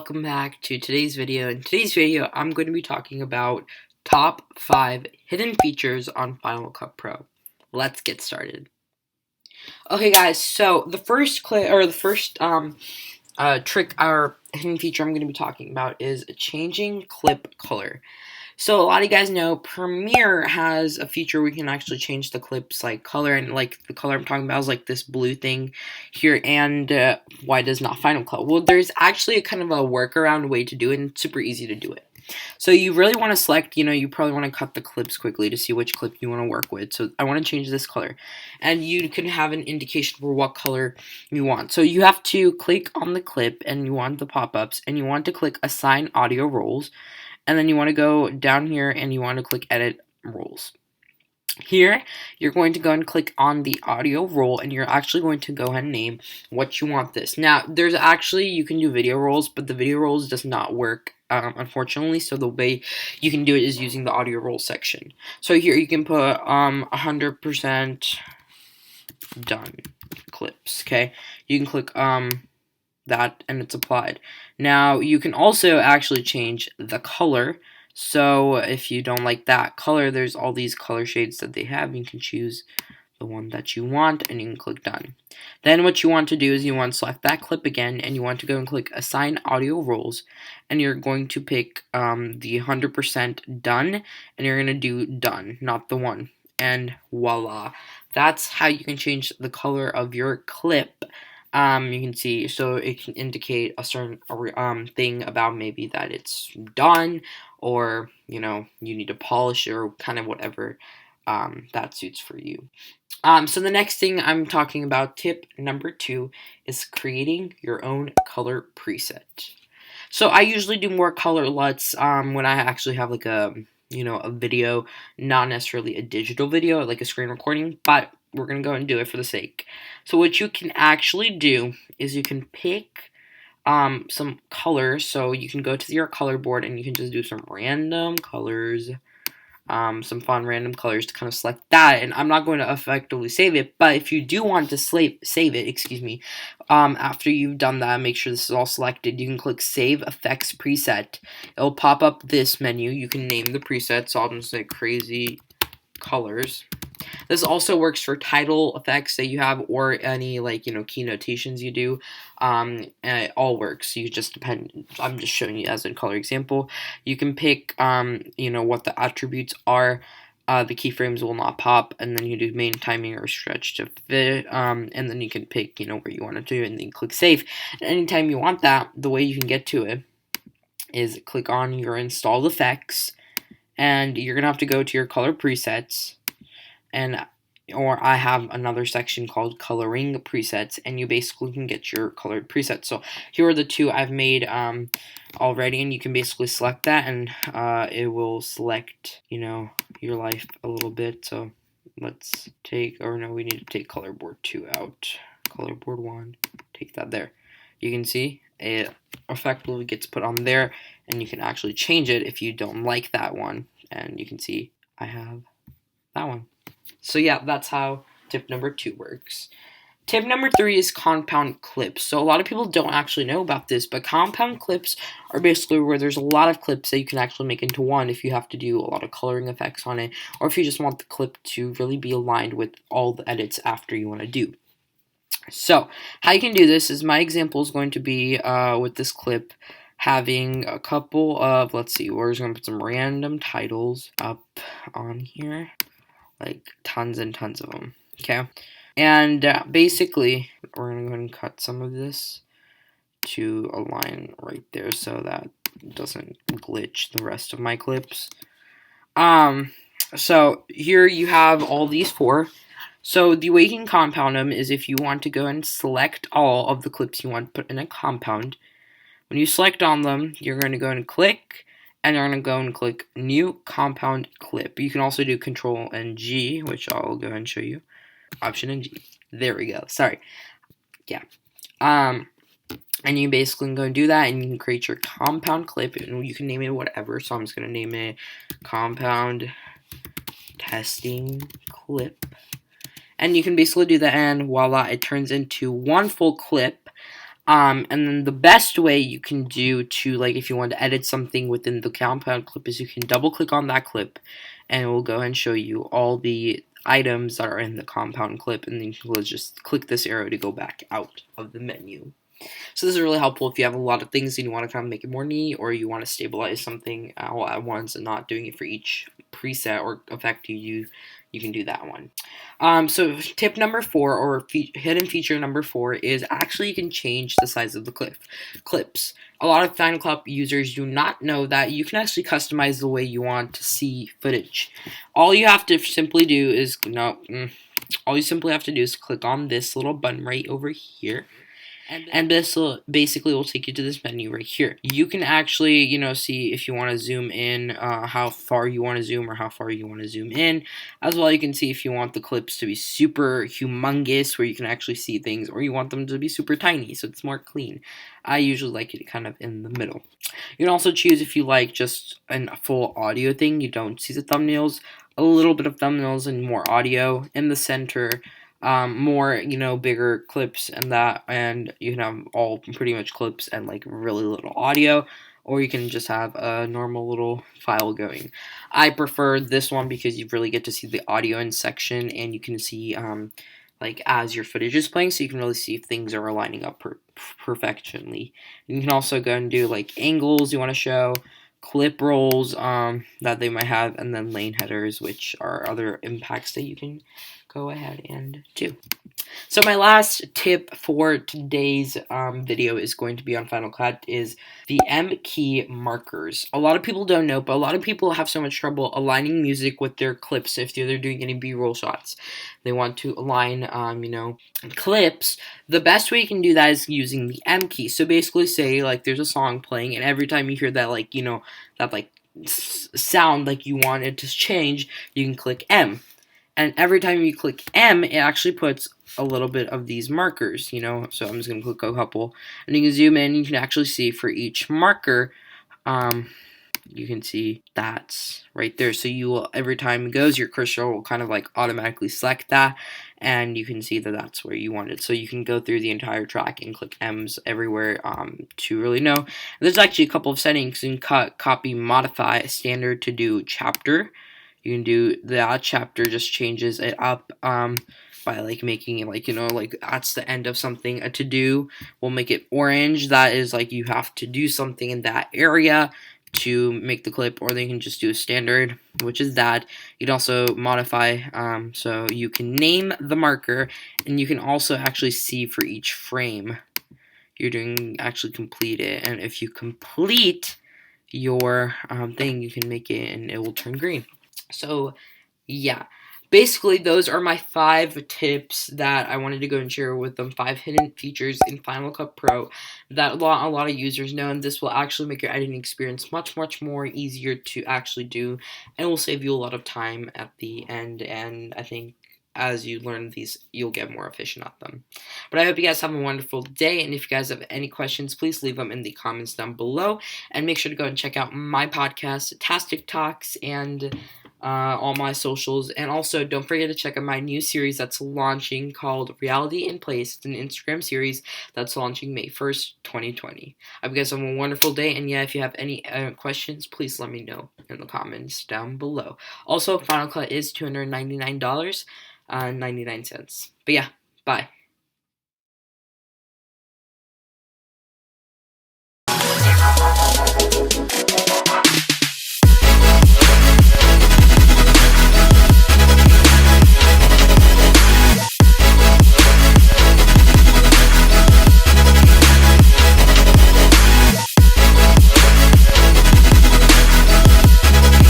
welcome back to today's video. In today's video, I'm going to be talking about top 5 hidden features on Final Cut Pro. Let's get started. Okay guys, so the first trick or hidden feature I'm going to be talking about is changing clip color. So a lot of you guys know Premiere has a feature where we can actually change the clips like color, and like the color I'm talking about is like this blue thing here. And why does not Final Cut? Well, there's actually a kind of a workaround way to do it, and it's super easy to do it. So you really want to select, you probably want to cut the clips quickly to see which clip you want to work with. So I want to change this color, and you can have an indication for what color you want. So you have to click on the clip, and you want the pop-ups, and you want to click Assign Audio Roles. And then you want to go down here and you want to click Edit Roles. Here, you're going to go and click on the audio role, and you're actually going to go ahead and name what you want this. Now, you can do video roles, but the video roles does not work, unfortunately, so the way you can do it is using the audio role section. So here you can put 100% done clips, okay? You can click that and it's applied. Now you can also actually change the color. So if you don't like that color, there's all these color shades that they have. You can choose the one that you want and you can click done. Then what you want to do is you want to select that clip again, and you want to go and click Assign Audio Roles, and you're going to pick the 100% done, and you're going to do done, not the one. And voila, that's how you can change the color of your clip. You can see, so it can indicate a certain thing about maybe that it's done, or you need to polish it, or kind of whatever that suits for you. So the next thing I'm talking about, tip number 2, is creating your own color preset. So I usually do more color LUTs when I actually have like a video, not necessarily a digital video, like a screen recording, but we're going to go and do it for the sake. So what you can actually do is you can pick some colors. So you can go to your color board and you can just do some random colors, some fun random colors to kind of select that. And I'm not going to effectively save it, but if you do want to save it, after you've done that, make sure this is all selected. You can click Save Effects Preset. It'll pop up this menu. You can name the preset. So I'll just say Crazy Colors. This also works for title effects that you have, or any key notations you do. And it all works. You just depend. I'm just showing you as a color example. You can pick what the attributes are. The keyframes will not pop, and then you do main timing or stretch to fit, and then you can pick where you want to do it, and then click save. And anytime you want that, the way you can get to it is click on your installed effects, and you're gonna have to go to your color presets, or I have another section called coloring presets, and you basically can get your colored presets. So here are the 2 I've made already, and you can basically select that, and it will select your life a little bit. So let's we need to take color board 2 out. Color board 1, take that there. You can see it effectively gets put on there, and you can actually change it if you don't like that one, and you can see I have that one. So yeah, that's how tip number 2 works. Tip number 3 is compound clips. So a lot of people don't actually know about this, but compound clips are basically where there's a lot of clips that you can actually make into one if you have to do a lot of coloring effects on it, or if you just want the clip to really be aligned with all the edits after you want to do. So how you can do this is, my example is going to be with this clip having a couple of, we're just going to put some random titles up on here. Like tons and tons of them, okay? And basically, we're going to go ahead and cut some of this to align right there so that it doesn't glitch the rest of my clips. So here you have all these 4. So the way you can compound them is if you want to go and select all of the clips you want to put in a compound. When you select on them, you're going to go and click, and you're going to go and click New Compound Clip. You can also do Control and G, which I'll go ahead and show you. Option and G. There we go. Sorry. Yeah. And you basically can go and do that, and you can create your compound clip, and you can name it whatever. So I'm just going to name it Compound Testing Clip. And you can basically do that, and voila, it turns into one full clip. And then the best way you can do to, like, if you want to edit something within the compound clip is you can double click on that clip and it will go and show you all the items that are in the compound clip, and then you can just click this arrow to go back out of the menu. So this is really helpful if you have a lot of things and you want to kind of make it more neat, or you want to stabilize something all at once and not doing it for each preset or effect you can do that one. So tip number 4, or hidden feature number 4, is actually you can change the size of the clips. A lot of Final Cut users do not know that you can actually customize the way you want to see footage. All you have to simply do is all you simply have to do is click on this little button right over here, and this will basically take you to this menu right here. You can actually, see if you want to zoom in, how far you want to zoom or how far you want to zoom in. As well, you can see if you want the clips to be super humongous, where you can actually see things, or you want them to be super tiny, so it's more clean. I usually like it kind of in the middle. You can also choose if you like just a full audio thing. You don't see the thumbnails, a little bit of thumbnails and more audio in the center. More, bigger clips and you can have all pretty much clips and like really little audio, or you can just have a normal little file going. I prefer this one because you really get to see the audio in section, and you can see like as your footage is playing, so you can really see if things are lining up perfectionly. And you can also go and do like angles you want to show, clip rolls that they might have, and then lane headers, which are other impacts that you can go ahead and do. So my last tip for today's video is going to be on Final Cut is the M key markers. A lot of people don't know, but a lot of people have so much trouble aligning music with their clips if they're doing any B-roll shots. They want to align, clips. The best way you can do that is using the M key. So basically, say like there's a song playing, and every time you hear that sound like you want it to change, you can click M. And every time you click M, it actually puts a little bit of these markers, So I'm just going to click a couple. And you can zoom in. You can actually see for each marker, you can see that's right there. So you will, every time it goes, your cursor will kind of like automatically select that. And you can see that that's where you want it. So you can go through the entire track and click M's everywhere to really know. And there's actually a couple of settings. You can cut, copy, modify, standard to do chapter. You can do that chapter, just changes it up by like making it like that's the end of something. A to do will make it orange. That is like you have to do something in that area to make the clip, or they can just do a standard, which is that. You can also modify, so you can name the marker, and you can also actually see for each frame you're doing actually complete it. And if you complete your thing, you can make it and it will turn green. So, yeah. Basically, those are my 5 tips that I wanted to go and share with them. 5 hidden features in Final Cut Pro that a lot of users know, and this will actually make your editing experience much, much more easier to actually do, and will save you a lot of time at the end. And I think as you learn these, you'll get more efficient at them. But I hope you guys have a wonderful day, and if you guys have any questions, please leave them in the comments down below, and make sure to go and check out my podcast, Tastic Talks, and all my socials. And also, don't forget to check out my new series that's launching called Reality in Place. It's an Instagram series that's launching May 1st, 2020. I hope you guys have a wonderful day, and yeah, if you have any questions, please let me know in the comments down below. Also, Final Cut is $299.99. But yeah, bye.